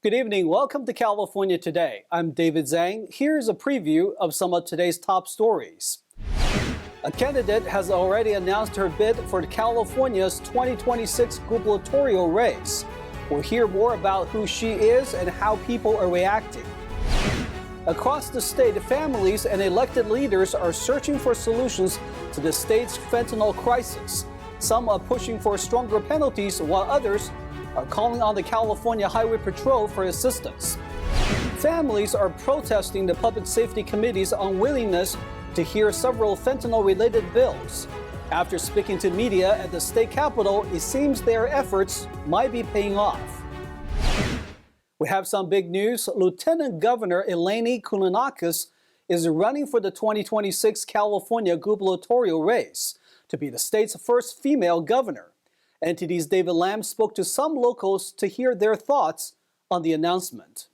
Good evening. Welcome to California Today. I'm David Zhang. Here's a preview of some of today's top stories. A candidate has already announced her bid for California's 2026 gubernatorial race. We'll hear more about who she is and how people are reacting. Across the state, families and elected leaders are searching for solutions to the state's fentanyl crisis. Some are pushing for stronger penalties, while others are calling on the California Highway Patrol for assistance. Families are protesting the Public Safety Committee's unwillingness to hear several fentanyl-related bills. After speaking to media at the state capitol, it seems their efforts might be paying off. We have some big news. Lieutenant Governor Eleni Kounalakis is running for the 2026 California gubernatorial race to be the state's first female governor. NTD's David Lam spoke to some locals to hear their thoughts on the announcement.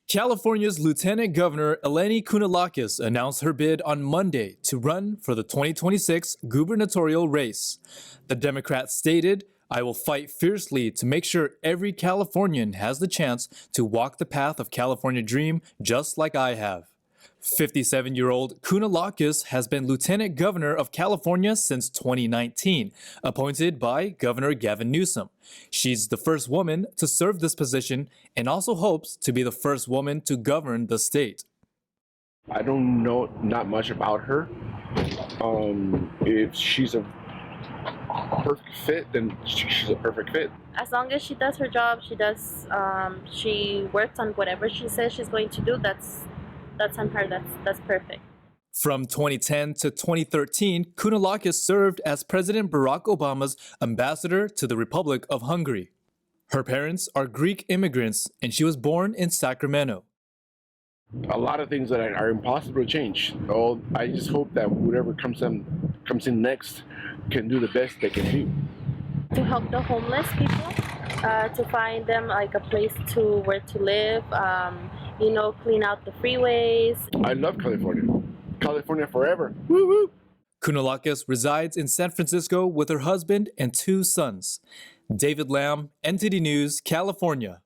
California's Lieutenant Governor Eleni Kounalakis announced her bid on Monday to run for the 2026 gubernatorial race. The Democrat stated, "I will fight fiercely to make sure every Californian has the chance to walk the path of California dream just like I have." 57-year-old Kounalakis has been Lieutenant Governor of California since 2019, appointed by Governor Gavin Newsom. She's the first woman to serve this position and also hopes to be the first woman to govern the state. I don't know not much about her. If she's a perfect fit, then she's a perfect fit. As long as she does her job, she works on whatever she says she's going to do, that's on her, that's perfect. From 2010 to 2013, Kounalakis served as President Barack Obama's ambassador to the Republic of Hungary. Her parents are Greek immigrants, and she was born in Sacramento. A lot of things that are impossible to change. I just hope that whatever comes in next can do the best they can do. To help the homeless people, to find them like a place where to live, clean out the freeways. I love California. California forever. Woo woo. Kounalakis resides in San Francisco with her husband and 2 sons. David Lam, NTD News, California.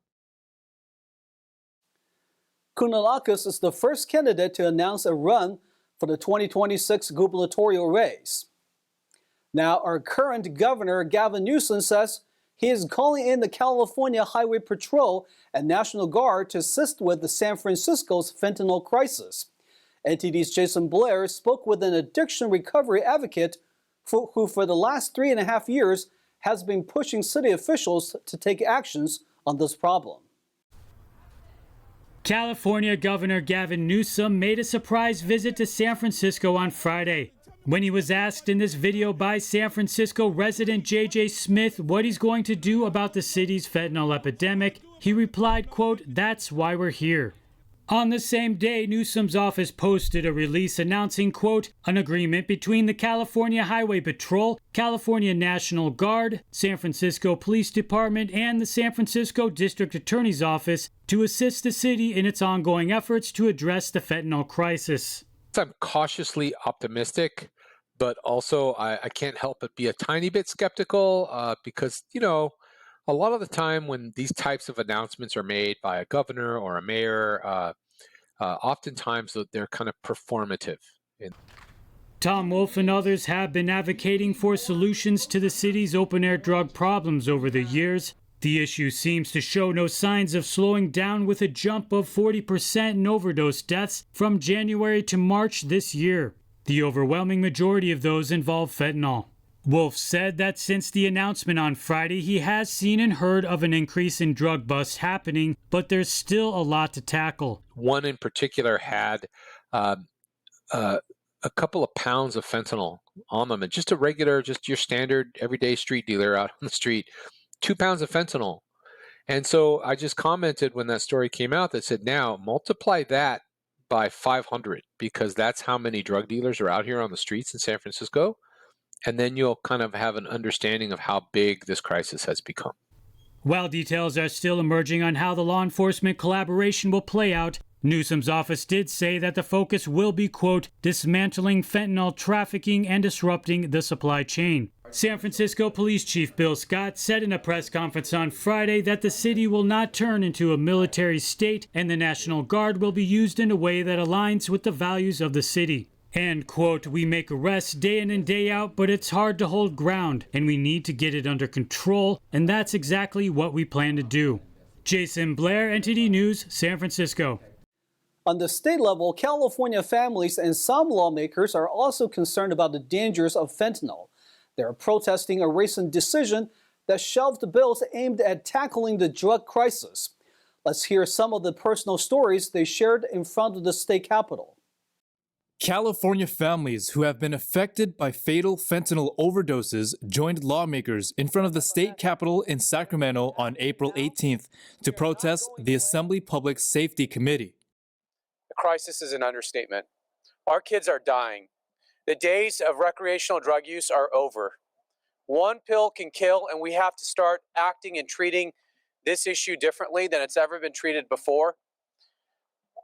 Kounalakis is the first candidate to announce a run for the 2026 gubernatorial race. Now, our current governor, Gavin Newsom, says he is calling in the California Highway Patrol and National Guard to assist with the San Francisco's fentanyl crisis. NTD's Jason Blair spoke with an addiction recovery advocate who for the last 3.5 years has been pushing city officials to take actions on this problem. California Governor Gavin Newsom made a surprise visit to San Francisco on Friday. When he was asked in this video by San Francisco resident J.J. Smith what he's going to do about the city's fentanyl epidemic, he replied, quote, "That's why we're here." On the same day, Newsom's office posted a release announcing, quote, "an agreement between the California Highway Patrol, California National Guard, San Francisco Police Department, and the San Francisco District Attorney's Office to assist the city in its ongoing efforts to address the fentanyl crisis." I'm cautiously optimistic, but also I can't help but be a tiny bit skeptical because, a lot of the time when these types of announcements are made by a governor or a mayor, oftentimes they're kind of performative. Tom Wolf and others have been advocating for solutions to the city's open-air drug problems over the years. The issue seems to show no signs of slowing down, with a jump of 40% in overdose deaths from January to March this year. The overwhelming majority of those involve fentanyl. Wolf said that since the announcement on Friday, he has seen and heard of an increase in drug busts happening, but there's still a lot to tackle. One in particular had a couple of pounds of fentanyl on them, and just your standard everyday street dealer out on the street, 2 pounds of fentanyl. And so I just commented when that story came out that said, now multiply that by 500, because that's how many drug dealers are out here on the streets in San Francisco. And then you'll kind of have an understanding of how big this crisis has become. While details are still emerging on how the law enforcement collaboration will play out, Newsom's office did say that the focus will be, quote, dismantling fentanyl trafficking and disrupting the supply chain. San Francisco Police Chief Bill Scott said in a press conference on Friday that the city will not turn into a military state and the National Guard will be used in a way that aligns with the values of the city. And, quote, "We make arrests day in and day out, but it's hard to hold ground, and we need to get it under control, and that's exactly what we plan to do." Jason Blair, NTD News, San Francisco. On the state level, California families and some lawmakers are also concerned about the dangers of fentanyl. They are protesting a recent decision that shelved bills aimed at tackling the drug crisis. Let's hear some of the personal stories they shared in front of the state capitol. California families who have been affected by fatal fentanyl overdoses joined lawmakers in front of the state capitol in Sacramento on April 18th to protest the Assembly Public Safety Committee. The crisis is an understatement. Our kids are dying. The days of recreational drug use are over. One pill can kill, and we have to start acting and treating this issue differently than it's ever been treated before.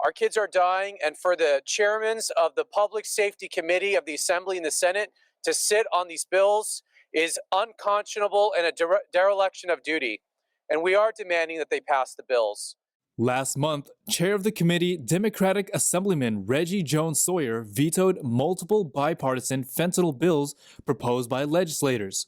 Our kids are dying, and for the chairmen of the Public Safety Committee of the Assembly and the Senate to sit on these bills is unconscionable and a dereliction of duty. And we are demanding that they pass the bills. Last month, chair of the committee, Democratic Assemblyman Reggie Jones Sawyer vetoed multiple bipartisan fentanyl bills proposed by legislators.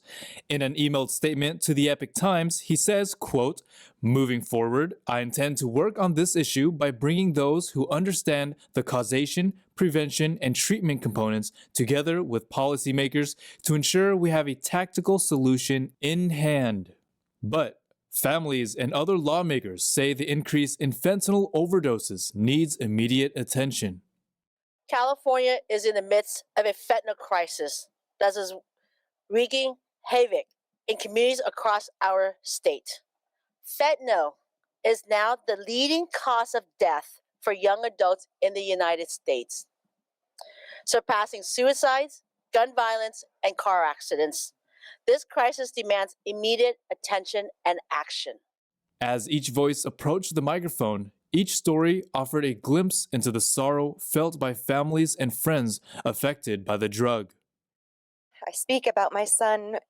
In an emailed statement to the Epoch Times, he says, quote, "Moving forward, I intend to work on this issue by bringing those who understand the causation, prevention, and treatment components together with policymakers to ensure we have a tactical solution in hand." But families and other lawmakers say the increase in fentanyl overdoses needs immediate attention. California is in the midst of a fentanyl crisis that is wreaking havoc in communities across our state. Fentanyl is now the leading cause of death for young adults in the United States, surpassing suicides, gun violence, and car accidents. This crisis demands immediate attention and action. As each voice approached the microphone, each story offered a glimpse into the sorrow felt by families and friends affected by the drug. I speak about my son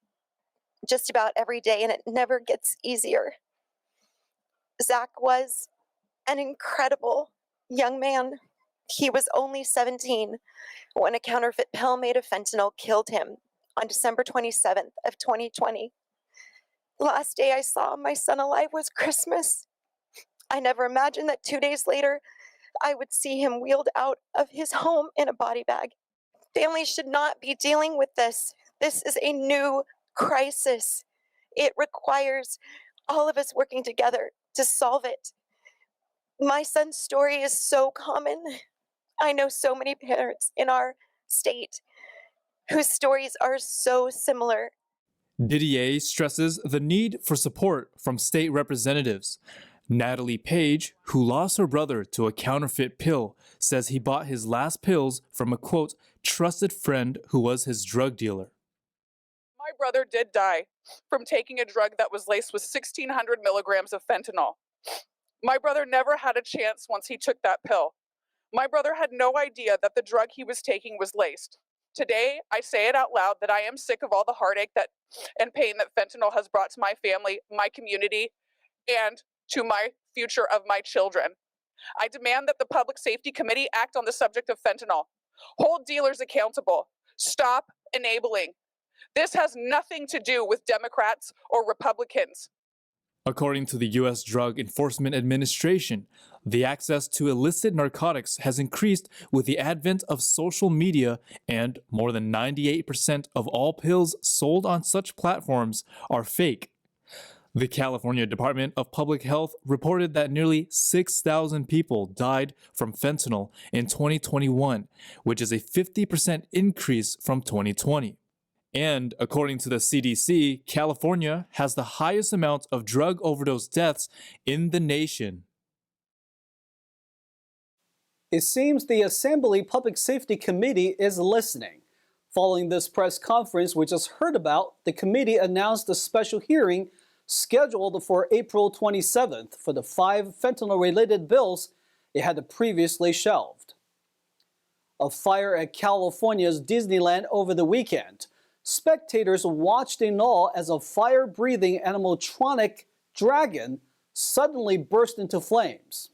just about every day, and it never gets easier. Zach was an incredible young man. He was only 17 when a counterfeit pill made of fentanyl killed him on December 27th of 2020. The last day I saw my son alive was Christmas. I never imagined that 2 days later, I would see him wheeled out of his home in a body bag. Families should not be dealing with this. This is a new crisis. It requires all of us working together to solve it. My son's story is so common. I know so many parents in our state whose stories are so similar. Didier stresses the need for support from state representatives. Natalie Page, who lost her brother to a counterfeit pill, says he bought his last pills from a, quote, trusted friend who was his drug dealer. My brother did die from taking a drug that was laced with 1,600 milligrams of fentanyl. My brother never had a chance once he took that pill. My brother had no idea that the drug he was taking was laced. Today, I say it out loud that I am sick of all the heartache and pain that fentanyl has brought to my family, my community, and to my future of my children. I demand that the Public Safety Committee act on the subject of fentanyl. Hold dealers accountable. Stop enabling. This has nothing to do with Democrats or Republicans. According to the U.S. Drug Enforcement Administration, the access to illicit narcotics has increased with the advent of social media, and more than 98% of all pills sold on such platforms are fake. The California Department of Public Health reported that nearly 6,000 people died from fentanyl in 2021, which is a 50% increase from 2020. And according to the CDC, California has the highest amount of drug overdose deaths in the nation. It seems the Assembly Public Safety Committee is listening. Following this press conference we just heard about, the committee announced a special hearing scheduled for April 27th for the 5 fentanyl-related bills it had previously shelved. A fire at California's Disneyland over the weekend. Spectators watched in awe as a fire-breathing animatronic dragon suddenly burst into flames.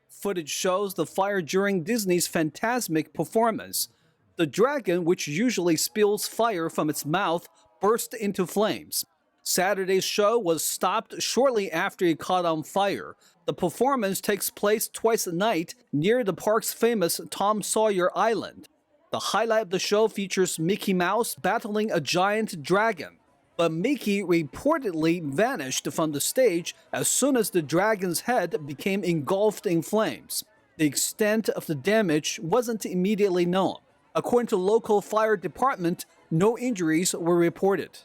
Footage shows the fire during Disney's Fantasmic performance. The dragon, which usually spills fire from its mouth, burst into flames. Saturday's show was stopped shortly after it caught on fire. The performance takes place twice a night near the park's famous Tom Sawyer Island. The highlight of the show features Mickey Mouse battling a giant dragon. But Mickey reportedly vanished from the stage as soon as the dragon's head became engulfed in flames. The extent of the damage wasn't immediately known. According to local fire department, no injuries were reported.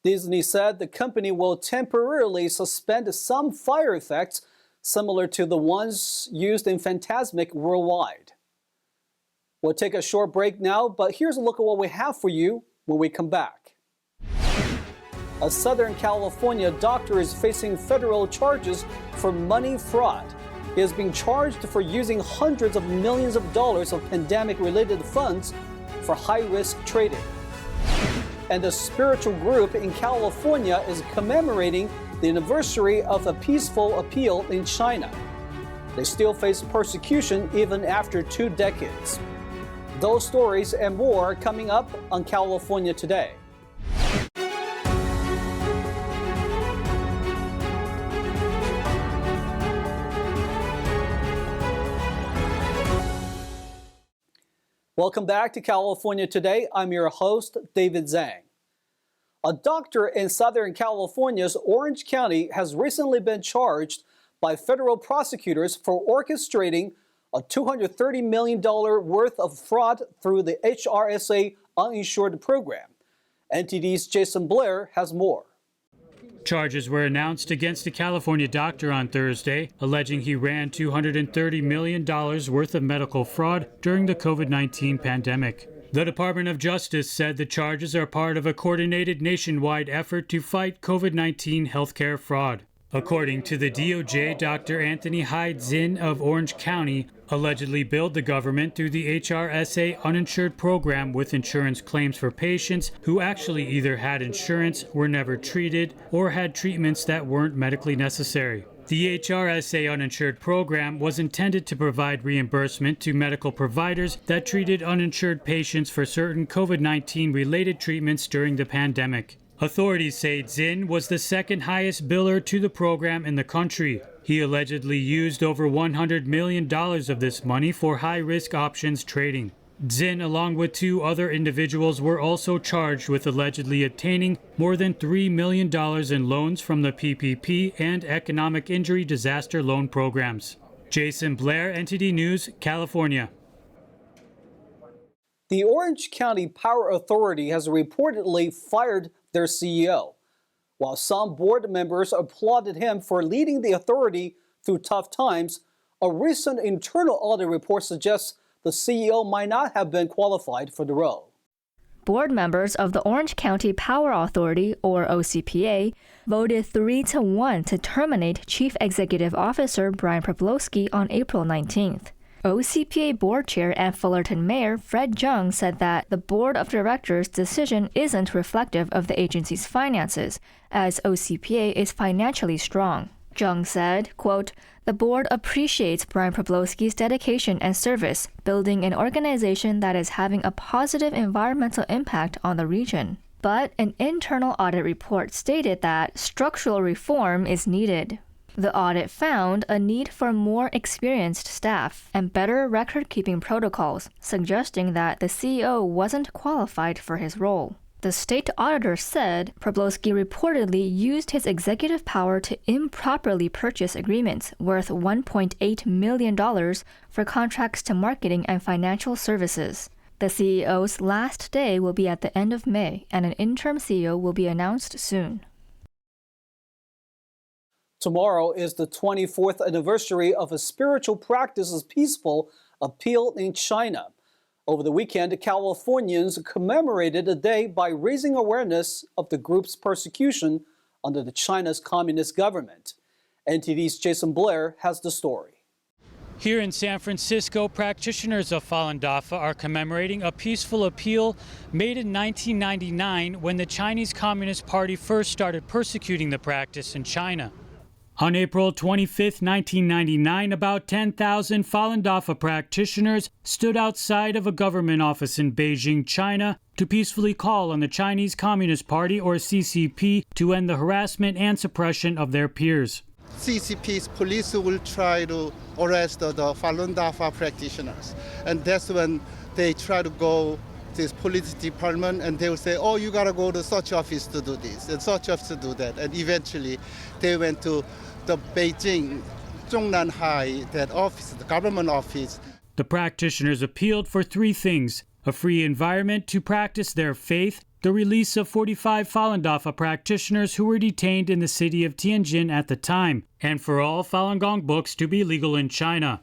Disney said the company will temporarily suspend some fire effects similar to the ones used in Fantasmic worldwide. We'll take a short break now, but here's a look at what we have for you when we come back. A Southern California doctor is facing federal charges for money fraud. He is being charged for using hundreds of millions of dollars of pandemic-related funds for high-risk trading. And a spiritual group in California is commemorating the anniversary of a peaceful appeal in China. They still face persecution even after 2 decades. Those stories and more coming up on California Today. Welcome back to California Today. I'm your host, David Zhang. A doctor in Southern California's Orange County has recently been charged by federal prosecutors for orchestrating a $230 million worth of fraud through the HRSA uninsured program. NTD's Jason Blair has more. Charges were announced against a California doctor on Thursday, alleging he ran $230 million worth of medical fraud during the COVID-19 pandemic. The Department of Justice said the charges are part of a coordinated nationwide effort to fight COVID-19 healthcare fraud. According to the DOJ, Dr. Anthony Hyde Zinn of Orange County allegedly billed the government through the HRSA uninsured program with insurance claims for patients who actually either had insurance, were never treated, or had treatments that weren't medically necessary. The HRSA uninsured program was intended to provide reimbursement to medical providers that treated uninsured patients for certain COVID-19 related treatments during the pandemic. Authorities say Zinn was the second highest biller to the program in the country. He allegedly used over $100 million of this money for high-risk options trading. Zinn, along with 2 other individuals, were also charged with allegedly obtaining more than $3 million in loans from the PPP and Economic Injury Disaster Loan programs. Jason Blair, NTD News, California. The Orange County Power Authority has reportedly fired their CEO. While some board members applauded him for leading the authority through tough times, a recent internal audit report suggests the CEO might not have been qualified for the role. Board members of the Orange County Power Authority, or OCPA, voted 3-1 to terminate Chief Executive Officer Brian Probolsky on April 19th. OCPA Board Chair and Fullerton Mayor Fred Jung said that the Board of Directors' decision isn't reflective of the agency's finances, as OCPA is financially strong. Jung said, quote, "The board appreciates Brian Probolsky's dedication and service, building an organization that is having a positive environmental impact on the region." But an internal audit report stated that structural reform is needed. The audit found a need for more experienced staff and better record-keeping protocols, suggesting that the CEO wasn't qualified for his role. The state auditor said Probolsky reportedly used his executive power to improperly purchase agreements worth $1.8 million for contracts to marketing and financial services. The CEO's last day will be at the end of May, and an interim CEO will be announced soon. Tomorrow is the 24th anniversary of a spiritual practice's peaceful appeal in China. Over the weekend, Californians commemorated the day by raising awareness of the group's persecution under China's communist government. NTD's Jason Blair has the story. Here in San Francisco, practitioners of Falun Dafa are commemorating a peaceful appeal made in 1999 when the Chinese Communist Party first started persecuting the practice in China. On April 25, 1999, about 10,000 Falun Dafa practitioners stood outside of a government office in Beijing, China, to peacefully call on the Chinese Communist Party, or CCP, to end the harassment and suppression of their peers. CCP's police will try to arrest the Falun Dafa practitioners. And that's when they try to go to this police department and they will say, oh, you got to go to such office to do this and such office to do that. And eventually they went to the Beijing Zhongnanhai, that office, the government office. The practitioners appealed for three things: a free environment to practice their faith, the release of 45 Falun Dafa practitioners who were detained in the city of Tianjin at the time, and for all Falun Gong books to be legal in China.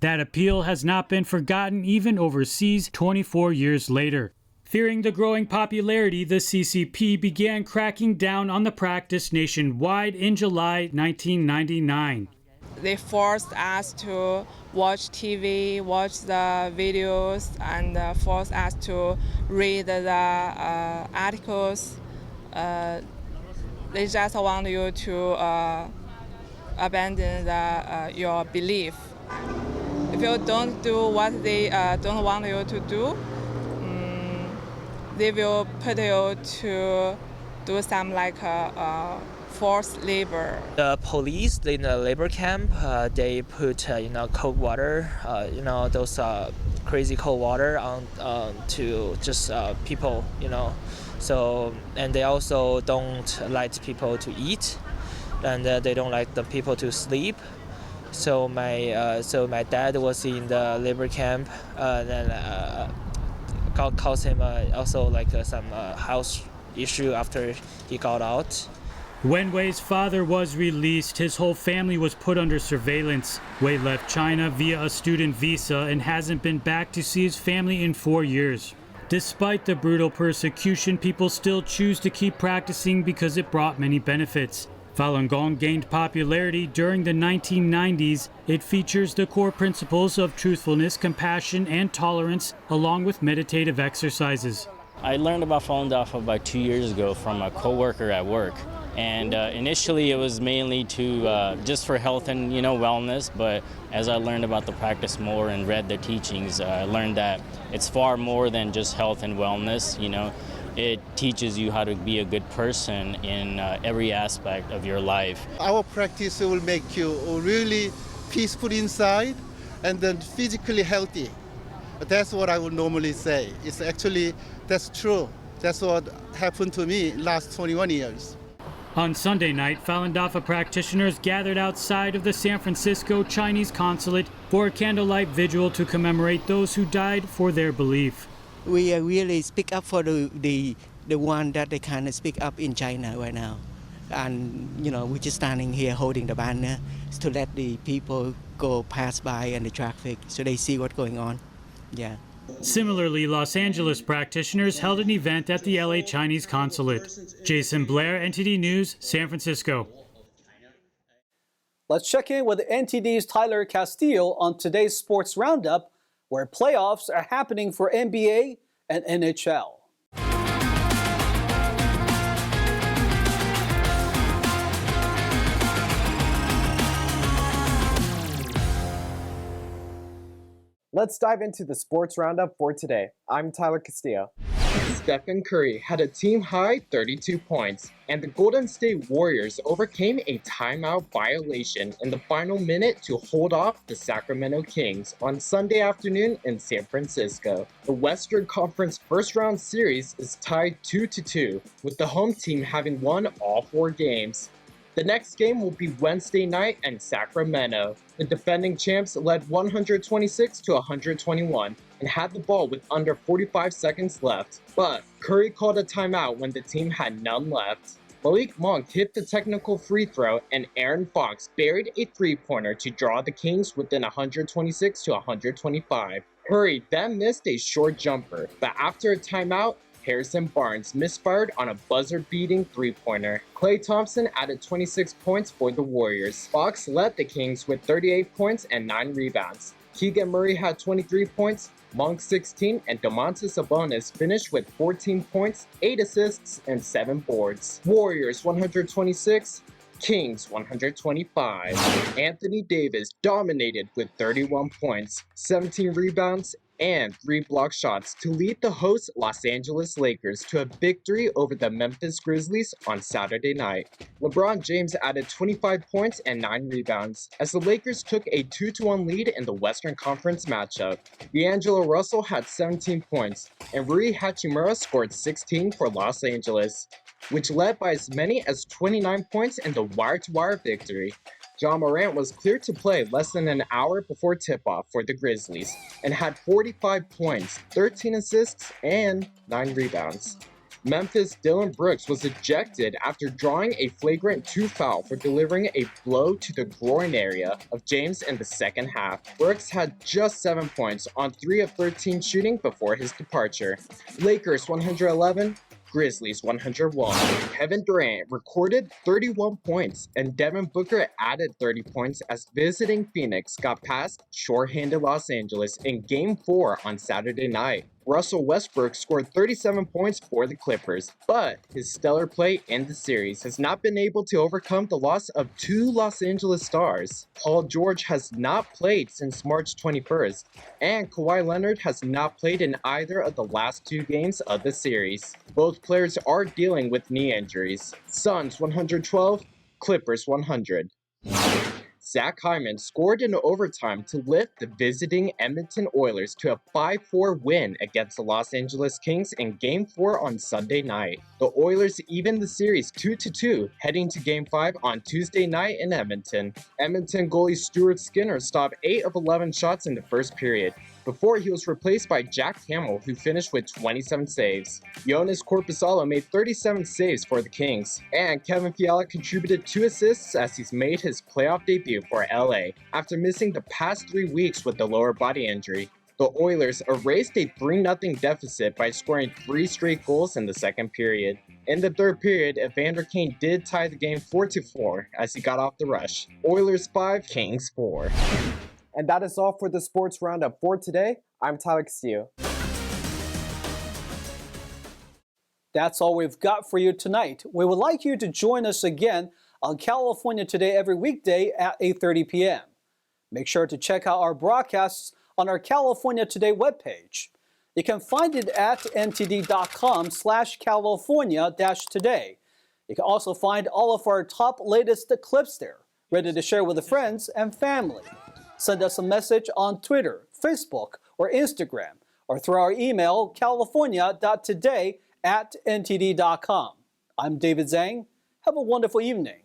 That appeal has not been forgotten even overseas 24 years later. Fearing the growing popularity, the CCP began cracking down on the practice nationwide in July 1999. They forced us to watch TV, watch the videos, and forced us to read the articles. They just want you to abandon your belief. If you don't do what they don't want you to do, they will put you to do some forced labor. The police in the labor camp, they put cold water, those crazy cold water on to just people, So, and they also don't like people to eat, and they don't like the people to sleep. So my dad was in the labor camp, then caused him also some house issue after he got out. When Wei's father was released, his whole family was put under surveillance. Wei left China via a student visa and hasn't been back to see his family in 4 years. Despite the brutal persecution, people still choose to keep practicing because it brought many benefits. Falun Gong gained popularity during the 1990s. It features the core principles of truthfulness, compassion, and tolerance, along with meditative exercises. I learned about Falun Dafa about 2 years ago from a coworker at work. And initially it was mainly to just for health and wellness, but as I learned about the practice more and read the teachings, I learned that it's far more than just health and wellness. It teaches you how to be a good person in every aspect of your life. Our practice will make you really peaceful inside and then physically healthy. That's what I would normally say. It's actually, that's true. That's what happened to me last 21 years. On Sunday night, Falun Dafa practitioners gathered outside of the San Francisco Chinese consulate for a candlelight vigil to commemorate those who died for their belief. We really speak up for the one that they kind of speak up in China right now. And, we're just standing here holding the banner to let the people go pass by and the traffic so they see what's going on. Yeah. Similarly, Los Angeles practitioners held an event at the LA Chinese consulate. Jason Blair, NTD News, San Francisco. Let's check in with NTD's Tyler Castillo on today's Sports Roundup, where playoffs are happening for NBA and NHL. Let's dive into the sports roundup for today. I'm Tyler Castillo. Stephen Curry had a team-high 32 points, and the Golden State Warriors overcame a timeout violation in the final minute to hold off the Sacramento Kings on Sunday afternoon in San Francisco. The Western Conference first-round series is tied 2-2, with the home team having won all 4 games. The next game will be Wednesday night in Sacramento. The defending champs led 126-121 and had the ball with under 45 seconds left, but Curry called a timeout when the team had none left. Malik Monk hit the technical free throw and Aaron Fox buried a three-pointer to draw the Kings within 126-125. Curry then missed a short jumper, but after a timeout, Harrison Barnes misfired on a buzzer-beating three-pointer. Klay Thompson added 26 points for the Warriors. Fox led the Kings with 38 points and 9 rebounds. Keegan Murray had 23 points, Monk 16, and Domantas Sabonis finished with 14 points, 8 assists, and 7 boards. Warriors 126, Kings 125. Anthony Davis dominated with 31 points, 17 rebounds, and 3 block shots to lead the host Los Angeles Lakers to a victory over the Memphis Grizzlies on Saturday night. LeBron James added 25 points and 9 rebounds as the Lakers took a 2-1 lead in the Western Conference matchup. D'Angelo Russell had 17 points, and Rui Hachimura scored 16 for Los Angeles, which led by as many as 29 points in the wire-to-wire victory. John Morant was cleared to play less than an hour before tip-off for the Grizzlies and had 45 points, 13 assists, and 9 rebounds. Memphis' Dillon Brooks was ejected after drawing a flagrant 2 foul for delivering a blow to the groin area of James in the second half. Brooks had just 7 points on 3 of 13 shooting before his departure. Lakers 111, Grizzlies 101. Kevin Durant recorded 31 points, and Devin Booker added 30 points as visiting Phoenix got past shorthanded Los Angeles in Game 4 on Saturday night. Russell Westbrook scored 37 points for the Clippers, but his stellar play in the series has not been able to overcome the loss of 2 Los Angeles stars. Paul George has not played since March 21st, and Kawhi Leonard has not played in either of the last 2 games of the series. Both players are dealing with knee injuries. Suns 112, Clippers 100. Zach Hyman scored in overtime to lift the visiting Edmonton Oilers to a 5-4 win against the Los Angeles Kings in Game 4 on Sunday night. The Oilers evened the series 2-2 heading to Game 5 on Tuesday night in Edmonton. Edmonton goalie Stuart Skinner stopped 8 of 11 shots in the first period, before he was replaced by Jack Hamill, who finished with 27 saves. Jonas Korpisalo made 37 saves for the Kings, and Kevin Fiala contributed 2 assists as he's made his playoff debut for LA after missing the past 3 weeks with a lower body injury. The Oilers erased a 3-0 deficit by scoring 3 straight goals in the second period. In the third period, Evander Kane did tie the game 4-4 as he got off the rush. Oilers 5, Kings 4. And that is all for the Sports Roundup for today. I'm Tyler Castillo. That's all we've got for you tonight. We would like you to join us again on California Today every weekday at 8:30 p.m. Make sure to check out our broadcasts on our California Today webpage. You can find it at ntd.com/California-today. You can also find all of our top latest clips there, ready to share with friends and family. Send us a message on Twitter, Facebook, or Instagram, or through our email, california.today@ntd.com. I'm David Zhang. Have a wonderful evening.